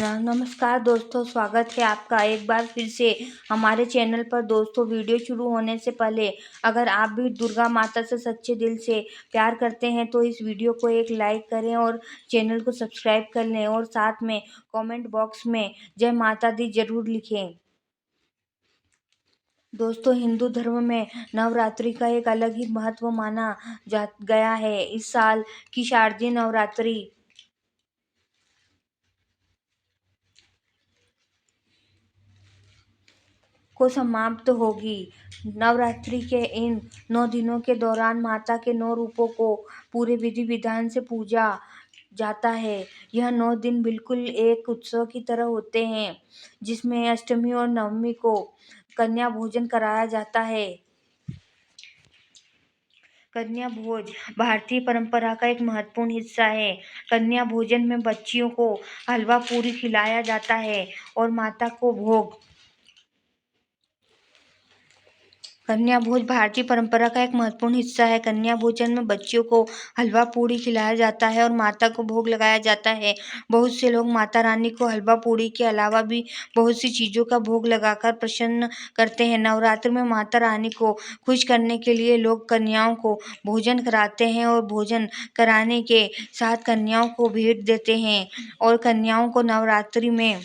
नमस्कार दोस्तों, स्वागत है आपका एक बार फिर से हमारे चैनल पर। दोस्तों, वीडियो शुरू होने से पहले अगर आप भी दुर्गा माता से सच्चे दिल से प्यार करते हैं तो इस वीडियो को एक लाइक करें और चैनल को सब्सक्राइब कर लें और साथ में कमेंट बॉक्स में जय माता दी जरूर लिखें। दोस्तों, हिंदू धर्म में नवरात्रि का एक अलग ही महत्व माना जा गया है। इस साल की शारदीय नवरात्रि को समाप्त होगी। नवरात्रि के इन 9 दिनों के दौरान माता के 9 रूपों को पूरे विधि विधान से पूजा जाता है। यह 9 दिन बिल्कुल एक उत्सव की तरह होते हैं, जिसमें अष्टमी और नवमी को कन्या भोजन कराया जाता है। कन्या भोज भारतीय परंपरा का एक महत्वपूर्ण हिस्सा है। कन्या भोजन में बच्चियों को हलवा पूरी खिलाया जाता है और माता को भोग। कन्या भोज भारतीय परंपरा का एक महत्वपूर्ण हिस्सा है। कन्या भोजन में बच्चियों को हलवा पूड़ी खिलाया जाता है और माता को भोग लगाया जाता है। बहुत से लोग माता रानी को हलवा पूड़ी के अलावा भी बहुत सी चीज़ों का भोग लगाकर प्रसन्न करते हैं। नवरात्र में माता रानी को खुश करने के लिए लोग कन्याओं को भोजन कराते हैं और भोजन कराने के साथ कन्याओं को भेंट देते हैं और कन्याओं को नवरात्रि में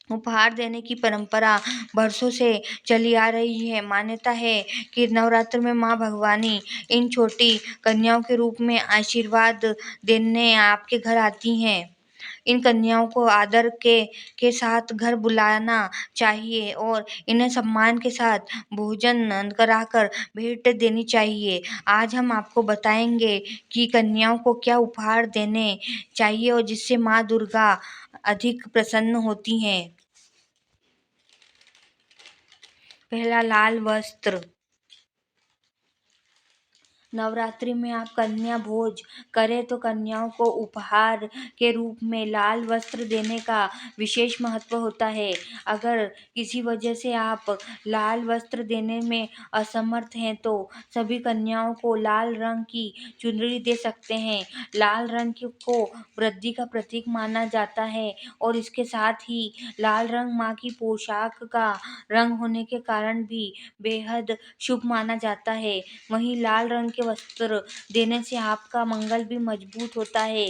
उपहार देने की परंपरा वर्षों से चली आ रही है। मान्यता है कि नवरात्र में मां भवानी इन छोटी कन्याओं के रूप में आशीर्वाद देने आपके घर आती हैं। इन कन्याओं को आदर के साथ घर बुलाना चाहिए और इन्हें सम्मान के साथ भोजन कराकर भेंट देनी चाहिए। आज हम आपको बताएंगे कि कन्याओं को क्या उपहार देने चाहिए और जिससे माँ दुर्गा अधिक प्रसन्न होती हैं। पहला, लाल वस्त्र। नवरात्रि में आप कन्या भोज करें तो कन्याओं को उपहार के रूप में लाल वस्त्र देने का विशेष महत्व होता है। अगर किसी वजह से आप लाल वस्त्र देने में असमर्थ हैं तो सभी कन्याओं को लाल रंग की चुनरी दे सकते हैं। लाल रंग को वृद्धि का प्रतीक माना जाता है और इसके साथ ही लाल रंग माँ की पोशाक का रंग होने के कारण भी बेहद शुभ माना जाता है। वहीं लाल रंग के वस्त्र देने से आपका मंगल भी मजबूत होता है।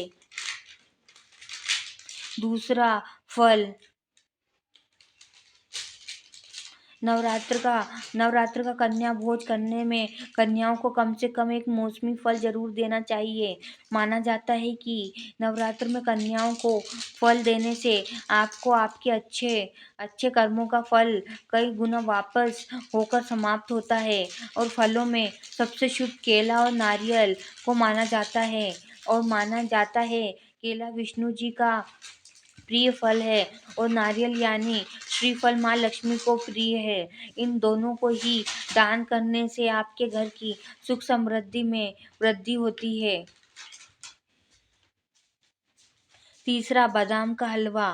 दूसरा, फल। नवरात्र का कन्या भोज करने में कन्याओं को कम से कम एक मौसमी फल जरूर देना चाहिए। माना जाता है कि नवरात्र में कन्याओं को फल देने से आपको आपके अच्छे कर्मों का फल कई गुना वापस होकर समाप्त होता है और फलों में सबसे शुभ केला और नारियल को माना जाता है और माना जाता है केला विष्णु जी का प्रिय फल है और नारियल यानी श्रीफल माँ लक्ष्मी को प्रिय है। इन दोनों को ही दान करने से आपके घर की सुख समृद्धि में वृद्धि होती है। तीसरा, बादाम का हलवा।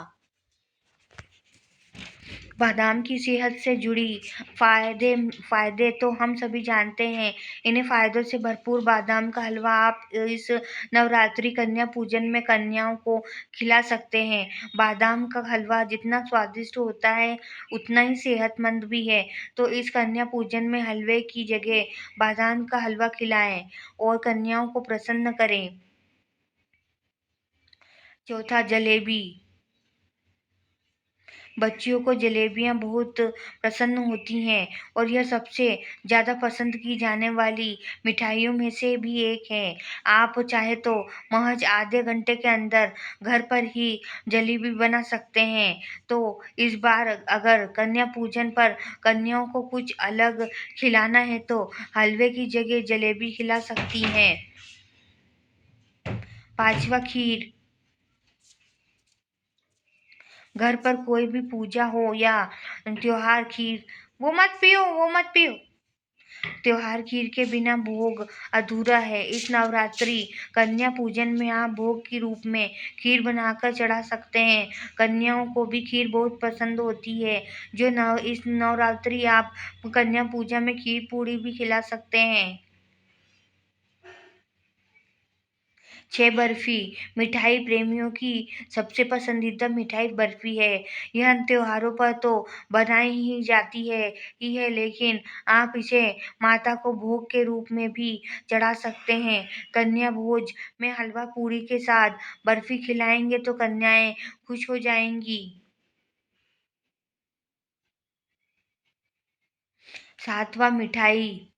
बादाम की सेहत से जुड़ी फायदे तो हम सभी जानते हैं। इन्हें फायदों से भरपूर बादाम का हलवा आप इस नवरात्रि कन्या पूजन में कन्याओं को खिला सकते हैं। बादाम का हलवा जितना स्वादिष्ट होता है उतना ही सेहतमंद भी है। तो इस कन्या पूजन में हलवे की जगह बादाम का हलवा खिलाएं और कन्याओं को प्रसन्न करें। चौथा, जलेबी। बच्चियों को जलेबियाँ बहुत प्रसन्न होती हैं और यह सबसे ज़्यादा पसंद की जाने वाली मिठाइयों में से भी एक है। आप चाहे तो महज आधे घंटे के अंदर घर पर ही जलेबी बना सकते हैं। तो इस बार अगर कन्या पूजन पर कन्याओं को कुछ अलग खिलाना है तो हलवे की जगह जलेबी खिला सकती हैं। पांचवा, खीर। घर पर कोई भी पूजा हो या त्योहार, खीर वो मत पियो त्योहार खीर के बिना भोग अधूरा है। इस नवरात्रि कन्या पूजन में आप भोग के रूप में खीर बनाकर चढ़ा सकते हैं। कन्याओं को भी खीर बहुत पसंद होती है। इस नवरात्रि आप कन्या पूजा में खीर पूड़ी भी खिला सकते हैं। छह बर्फी। मिठाई प्रेमियों की सबसे पसंदीदा मिठाई बर्फी है। यह त्योहारों पर तो बनाई ही जाती है ही है, लेकिन आप इसे माता को भोग के रूप में भी चढ़ा सकते हैं। कन्या भोज में हलवा पूरी के साथ बर्फी खिलाएंगे तो कन्याएं खुश हो जाएंगी। सातवां, मिठाई।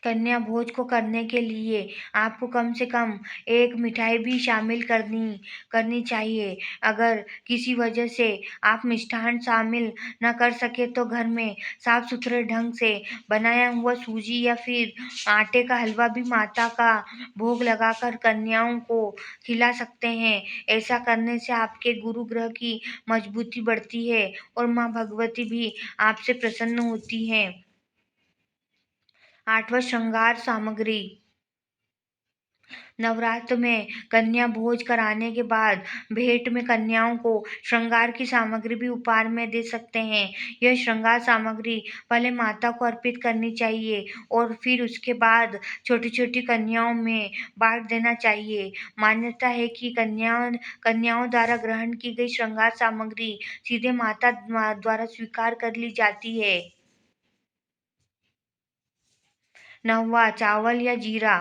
कन्या भोज को करने के लिए आपको कम से कम एक मिठाई भी शामिल करनी करनी चाहिए। अगर किसी वजह से आप मिष्ठान शामिल न कर सके तो घर में साफ सुथरे ढंग से बनाया हुआ सूजी या फिर आटे का हलवा भी माता का भोग लगाकर कन्याओं को खिला सकते हैं। ऐसा करने से आपके गुरु ग्रह की मजबूती बढ़ती है और माँ भगवती भी आपसे प्रसन्न होती हैं। आठवां, श्रृंगार सामग्री। नवरात्र में कन्या भोज कराने के बाद भेंट में कन्याओं को श्रृंगार की सामग्री भी उपहार में दे सकते हैं। यह श्रृंगार सामग्री पहले माता को अर्पित करनी चाहिए और फिर उसके बाद छोटी छोटी कन्याओं में बांट देना चाहिए। मान्यता है कि कन्याओं द्वारा ग्रहण की गई श्रृंगार सामग्री सीधे माता द्वारा स्वीकार कर ली जाती है। नौवां, चावल या जीरा।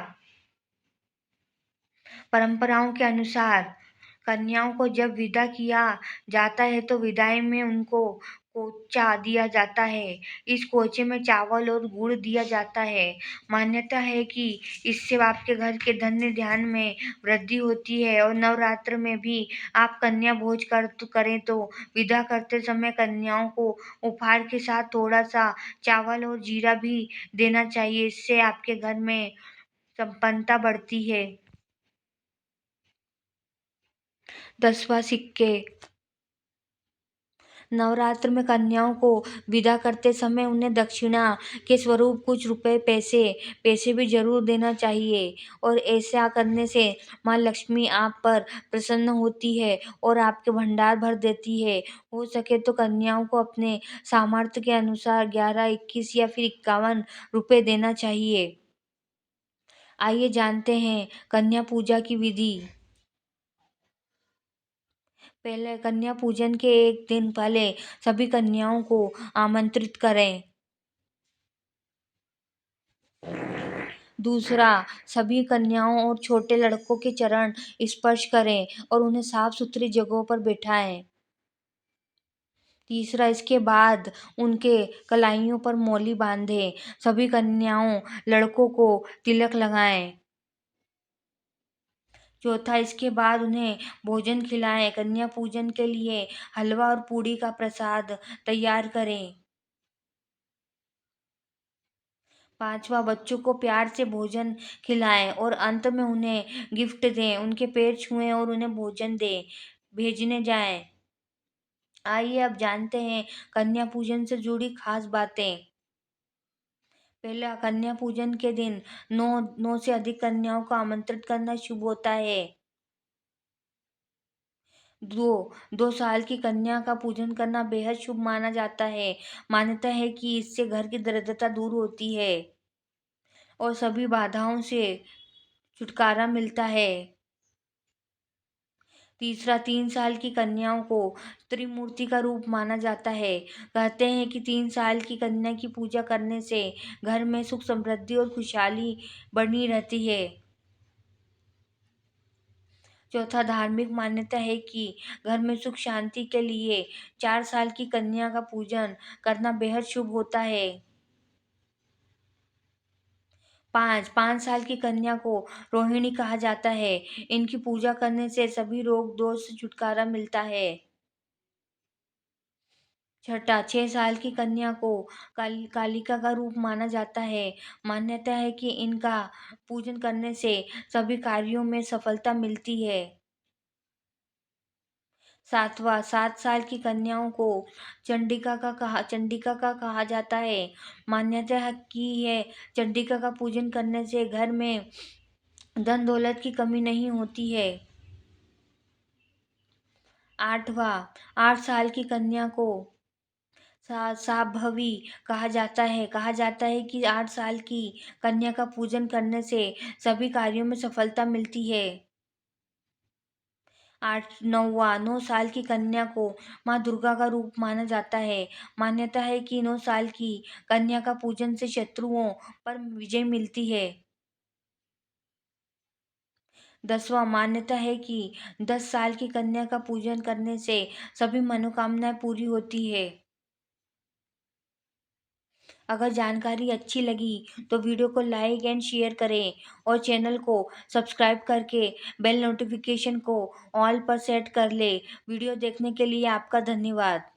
परंपराओं के अनुसार कन्याओं को जब विदा किया जाता है तो विदाई में उनको कोचा दिया जाता है। इस कोचे में चावल और गुड़ दिया जाता है। मान्यता है कि इससे आपके घर के धन्य ध्यान में वृद्धि होती है। और नवरात्र में भी आप कन्या भोज करें तो विदा करते समय कन्याओं को उपहार के साथ थोड़ा सा चावल और जीरा भी देना चाहिए। इससे आपके घर में संपन्नता बढ़ती है। 10वां, सिक्के। नवरात्र में कन्याओं को विदा करते समय उन्हें दक्षिणा के स्वरूप कुछ रुपए पैसे पैसे भी जरूर देना चाहिए। और ऐसा करने से माँ लक्ष्मी आप पर प्रसन्न होती है और आपके भंडार भर देती है। हो सके तो कन्याओं को अपने सामर्थ्य के अनुसार 11, 21 या फिर 51 रुपए देना चाहिए। आइए जानते हैं कन्या पूजा की विधि। पहले कन्या पूजन के एक दिन पहले सभी कन्याओं को आमंत्रित करें। दूसरा, सभी कन्याओं और छोटे लड़कों के चरण स्पर्श करें और उन्हें साफ सुथरी जगहों पर बैठाएं। तीसरा, इसके बाद उनके कलाइयों पर मौली बांधें। सभी कन्याओं लड़कों को तिलक लगाएं। चौथा, इसके बाद उन्हें भोजन खिलाएं। कन्या पूजन के लिए हलवा और पूड़ी का प्रसाद तैयार करें। पांचवा, बच्चों को प्यार से भोजन खिलाएं और अंत में उन्हें गिफ्ट दें। उनके पैर छुएं और उन्हें भोजन दें भेजने जाएं। आइए अब जानते हैं कन्या पूजन से जुड़ी खास बातें। पहला, कन्या पूजन के दिन नौ नौ से अधिक कन्याओं को आमंत्रित करना शुभ होता है। दो 2 साल की कन्या का पूजन करना बेहद शुभ माना जाता है। मान्यता है कि इससे घर की दरिद्रता दूर होती है और सभी बाधाओं से छुटकारा मिलता है। तीसरा, 3 साल की कन्याओं को त्रिमूर्ति का रूप माना जाता है। कहते हैं कि 3 साल की कन्या की पूजा करने से घर में सुख समृद्धि और खुशहाली बनी रहती है। चौथा, धार्मिक मान्यता है कि घर में सुख शांति के लिए 4 साल की कन्या का पूजन करना बेहद शुभ होता है। 5 साल की कन्या को रोहिणी कहा जाता है। इनकी पूजा करने से सभी रोग दोष से छुटकारा मिलता है। छठा, 6 साल की कन्या को कालिका का रूप माना जाता है। मान्यता है कि इनका पूजन करने से सभी कार्यों में सफलता मिलती है। सातवां, 7 साल की कन्याओं को चंडिका का कहा जाता है। मान्यता है कि यह चंडिका का पूजन करने से घर में धन दौलत की कमी नहीं होती है। आठवां, 8 साल की कन्या को साभवी कहा जाता है कि 8 साल की कन्या का पूजन करने से सभी कार्यों में सफलता मिलती है। 9 साल की कन्या को माँ दुर्गा का रूप माना जाता है। मान्यता है कि 9 साल की कन्या का पूजन से शत्रुओं पर विजय मिलती है। 10वां मान्यता है कि 10 साल की कन्या का पूजन करने से सभी मनोकामनाएं पूरी होती है। अगर जानकारी अच्छी लगी तो वीडियो को लाइक एंड शेयर करें और चैनल को सब्सक्राइब करके बेल नोटिफिकेशन को ऑल पर सेट कर ले। वीडियो देखने के लिए आपका धन्यवाद।